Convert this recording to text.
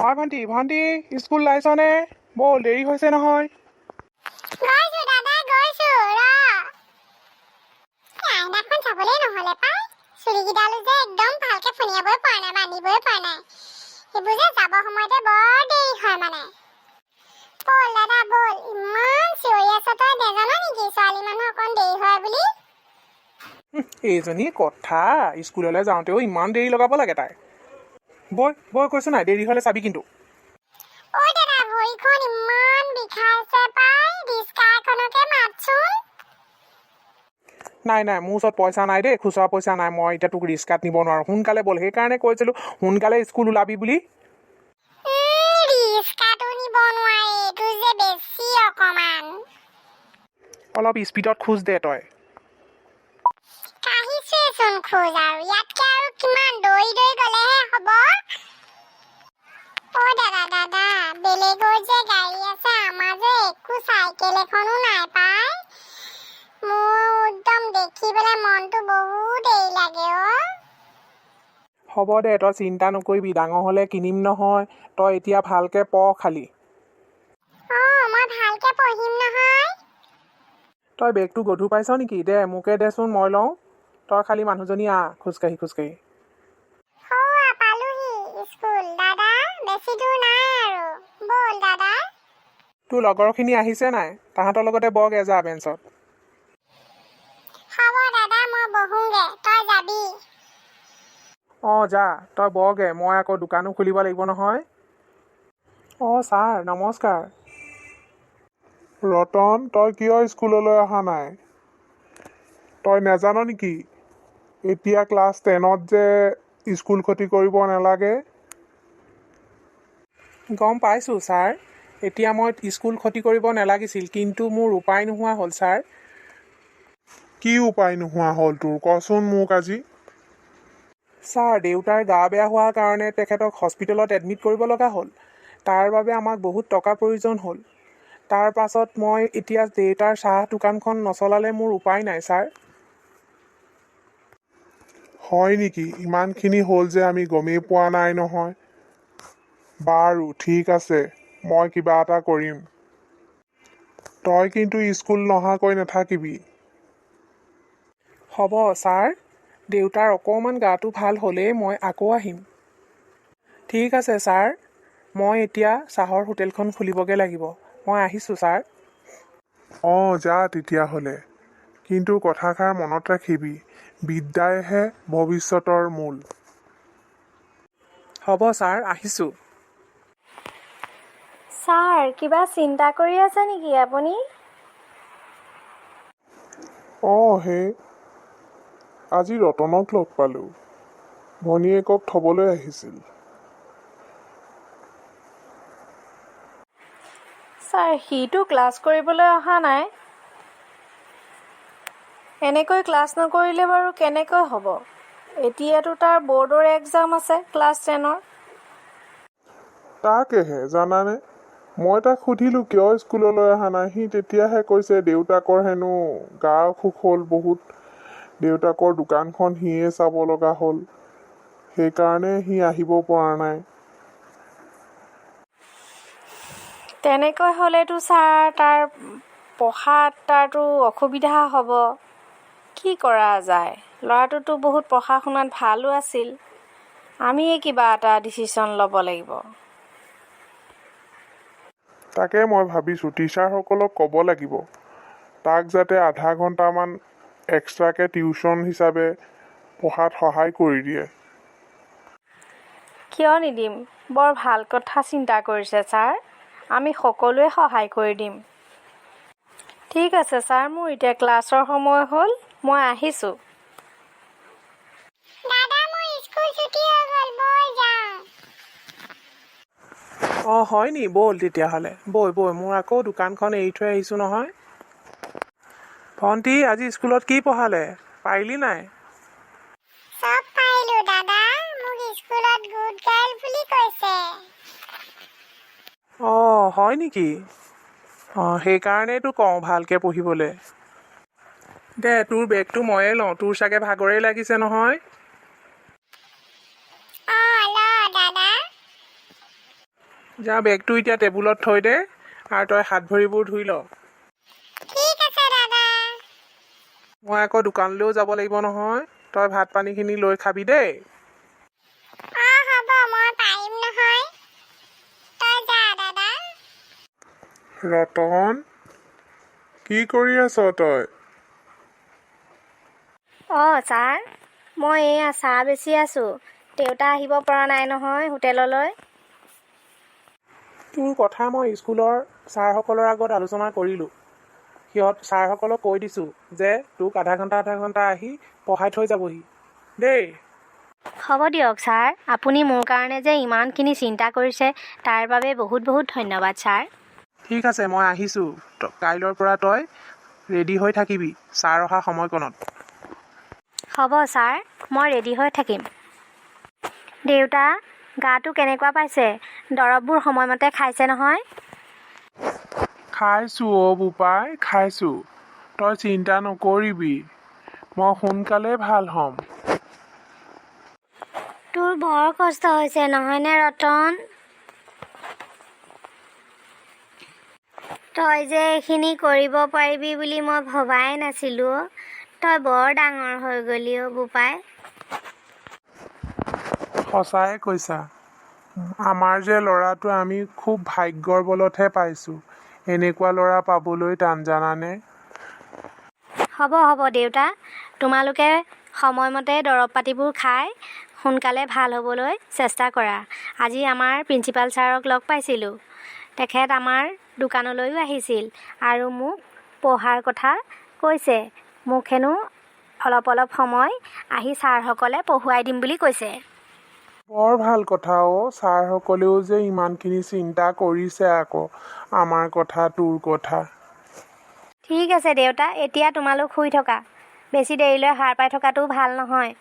হয় ভণ্টি ভণ্টি স্কুল লাইছনে বল দেৰি হৈছে নহয় গৈছো দাদা গৈছো আইনাখন চাবলে নহলে পাই চুলিকেইডালো যে একদম ভালকে ফুনিয়াবই পৰা নাই বান্ধিবই পৰা নাই এইবোৰ যে যাব সময়তে বৰ দেৰি হয় মানে বল দাদা বল ইমান চিঞৰি আছ তই নেজান নেকি ছোৱালী মানুহ অকণ দেৰি হয় বুলি এইজনী কথা স্কুললৈ যাওঁতেও ইমান দেৰি লগাব লাগে তাই বই বই কৈছো নাই দেৰি হ'লে চাবি কিন্তু ঐ দাদা ভৰিখন ইমান বিষাইছে পাই ৰিস্কা এখনকে মাতচোন নাই নাই মোৰ ওচৰত পইচা নাই দেই খুচুৰা পইচা নাই মই এতিয়া তোক ৰিক্সাত নিব নোৱাৰোঁ সোনকালে ব'ল সেইকাৰণে কৈছিলোঁ সোনকালে স্কুল ওলাবি বুলি ৰিস্কাটো নিব নোৱাৰি তোৰ যে বেছি অকমান অলপ স্পীডত খোজ দে তই কাহিছোৱেচোন খোজ আৰু ইয়াতকে আৰু কিমান দৌৰি দৌৰি গলেহে হ'ব ঐ দাদা দাদা বেলেগৰ যে গাড়ী আছে আমাৰ যে একো চাইকেল এখনো নাই পাই মোৰ একদম দেখি পেলাই মনটো বহুত দেৰি লাগে হ'ব দে তই চিন্তা নকৰিবি ডাঙৰ হ'লে কিনিম নহয় তই এতিয়া ভালকৈ পঢ় খালি মই ভালকে পঢ়িম নহয় তই বেগটো গধুৰ পাইছ নেকি দে মোকে দেচোন মই লওঁ তই খালি মানুহজনী আহ খোজকাঢ়ি খোজকাঢ়ি পালোহি স্কুল দাদা বেছি দূৰ নাই আৰু বল দাদা তোৰ লগৰখিনি আহিছে নাই তাহাঁতৰ লগতে বহগে যা বেঞ্চত হ'ব দাদা মই বহোঁগে তই যাবি অঁ যা তই বহগে মই আকৌ দোকানো খুলিব লাগিব নহয় অঁ ছাৰ নমস্কাৰ ৰতন তই কিয় স্কুললৈ অহা নাই তই নেজান নেকি এতিয়া ক্লাছ 10ত যে স্কুল ক্ষতি কৰিব নালাগে গম পাইছোঁ ছাৰ এতিয়া মই স্কুল ক্ষতি কৰিব নালাগিছিল কিন্তু মোৰ উপায় নোহোৱা হ'ল ছাৰ কি উপায় নোহোৱা হ'ল তোৰ কচোন মোক আজি ছাৰ দেউতাৰ গা বেয়া হোৱাৰ কাৰণে তেখেতক হস্পিটেলত এডমিট কৰিব লগা হ'ল তাৰ বাবে আমাক বহুত টকা প্ৰয়োজন হ'ল তাৰ পাছত মই এতিয়া দেউতাৰ চাহ দোকানখন নচলালে মোৰ উপায় নাই ছাৰ হয় নেকি ইমানখিনি হ'ল যে আমি গমেই পোৱা নাই নহয় বাৰু ঠিক আছে মই কিবা এটা কৰিম তই কিন্তু স্কুল নহাকৈ নাথাকিবি হ'ব ছাৰ দেউতাৰ অকণমান গাটো ভাল হ'লেই মই আকৌ আহিম ঠিক আছে ছাৰ মই এতিয়া চাহৰ হোটেলখন খুলিবগৈ লাগিব মই আহিছোঁ ছাৰ অঁ যা তেতিয়াহ'লে কিন্তু কথাষাৰ মনত ৰাখিবি বিদ্যাইহে ভৱিষ্যতৰ মূল হ'ব ছাৰ আহিছোঁ ছাৰ কিবা চিন্তা কৰি আছে নেকি আপুনি অঁ হে আজি ৰতনক লগ পালোঁ ভনীয়েকক থ'বলৈ আহিছিল ছাৰ সিটো ক্লাছ কৰিবলৈ অহা নাই এনেকৈ ক্লাছ নকৰিলে বাৰু কেনেকৈ হ'ব এতিয়াতো তাৰ বৰ্ডৰ এক্সাম আছে ক্লাছ 10ৰ তাকেহে জানানে মই তাক সুধিলোঁ কিয় স্কুললৈ অহা নাই সি তেতিয়াহে কৈছে দেউতাকৰ হেনো গা অসুখ হ'ল বহুত দেউতাকৰ দোকানখন সিয়ে চাব লগা হ'ল সেইকাৰণে সি আহিব পৰা নাই তেনেকৈ হ'লেতো ছাৰ তাৰ পঢ়াত তাৰতো অসুবিধা হ'ব কি কৰা যায় ল'ৰাটোতো বহুত পঢ়া শুনাত ভালো আছিল আমিয়ে কিবা এটা ডিচিশ্যন ল'ব লাগিব তাকে মই ভাবিছোঁ টিচাৰসকলক ক'ব লাগিব তাক যাতে আধা ঘণ্টামান এক্সট্ৰাকৈ টিউশ্যন হিচাপে পঢ়াত সহায় কৰি দিয়ে কিয় নিদিম বৰ ভাল কথা চিন্তা কৰিছে ছাৰ আমি সকলোৱে সহায় কৰি দিম ঠিক আছে ছাৰ মোৰ এতিয়া ক্লাছৰ সময় হ'ল মই আহিছোঁ দাদা মোৰ স্কুল ছুটি হৈ গ'ল বৈ যাওঁ অঁ হয় নি ব'ল তেতিয়াহ'লে বৈ বৈ মোৰ আকৌ দোকানখন এৰি থৈ আহিছোঁ নহয় ভণ্টি আজি স্কুলত কি পঢ়ালে পাৰিলি নাই চব পাৰিলো দাদা মোক স্কুলত গুড গাৰ্ল বুলি কৈছে অঁ হয় নেকি অঁ সেইকাৰণেইতো কওঁ ভালকৈ পঢ়িবলৈ দে তোৰ বেগটো ময়ে লওঁ তোৰ চাগে ভাগৰেই লাগিছে নহয় ল দাদা যা বেগটো এতিয়া টেবুলত থৈ দে আৰু তই হাত ভৰিবোৰ ধুই ল। ঠিক আছে দাদা। মই আকৌ দোকানলৈও যাব লাগিব নহয়, তই ভাত পানীখিনি লৈ খাবি দেই। হ'ব মই পাৰিম নহয়। তই যা দাদা। ৰতন, কি কৰি আছ তই? ছাৰ, মই এয়া চাহ বেচি আছোঁ। দেউতা আহিব পৰা নাই নহয় হোটেললৈ। তোৰ কথা মই স্কুলৰ ছাৰসকলৰ আগত আলোচনা কৰিলোঁ। ছাৰসকলক কৈ দিছোঁ যে তোক আধা ঘণ্টা আহি পঢ়াই থৈ যাবহি দেই। হ'ব দিয়ক ছাৰ, আপুনি মোৰ কাৰণে যে ইমানখিনি চিন্তা কৰিছে তাৰ বাবে বহুত বহুত ধন্যবাদ ছাৰ। ঠিক আছে, মই আহিছোঁ। কাইলৈৰ পৰা তই ৰেডি হৈ থাকিবি ছাৰ অহা সময়কণত। হ'ব ছাৰ, মই ৰেডি হৈ থাকিম। দেউতা, গাটো কেনেকুৱা পাইছে? দৰৱবোৰ সময়মতে খাইছে নহয়? খাইছোঁ বোপাই, খাইছোঁ। তই চিন্তা নকৰিবি, মই সোনকালে ভাল হ'ম। তোৰ বৰ কষ্ট হৈছে নহয়নে ৰতন? তই যে এইখিনি কৰিব পাৰিবি বুলি মই ভবাই নাছিলোঁ। তই বৰ ডাঙৰ হৈ গলি বোপাই। সঁচাই কৈছা। আমাৰ যে ল'ৰাটো আমি খুব ভাগ্যৰ বলতহে পাইছোঁ। এনেকুৱা ল'ৰা পাবলৈ টান জানানে। হ'ব দেউতা, তোমালোকে সময়মতে দৰৱ পাতিবোৰ খাই সোনকালে ভাল হ'বলৈ চেষ্টা কৰা। আজি আমাৰ প্ৰিন্সিপাল ছাৰক লগ পাইছিলোঁ। তেখেত আমাৰ দোকানলৈও আহিছিল আৰু মোক পঢ়াৰ কথা কৈছে। মোক হেনো অলপ সময় আহি ছাৰসকলে পঢ়ুৱাই দিম বুলি কৈছে। বৰ ভাল কথা ছাৰসকলেও যে ইমানখিনি চিন্তা কৰিছে আকৌ আমাৰ কথা, তোৰ কথা। ঠিক আছে দেউতা, এতিয়া তোমালোক শুই থকা। বেছি দেৰিলৈ সাৰ পাই থকাটো ভাল নহয়।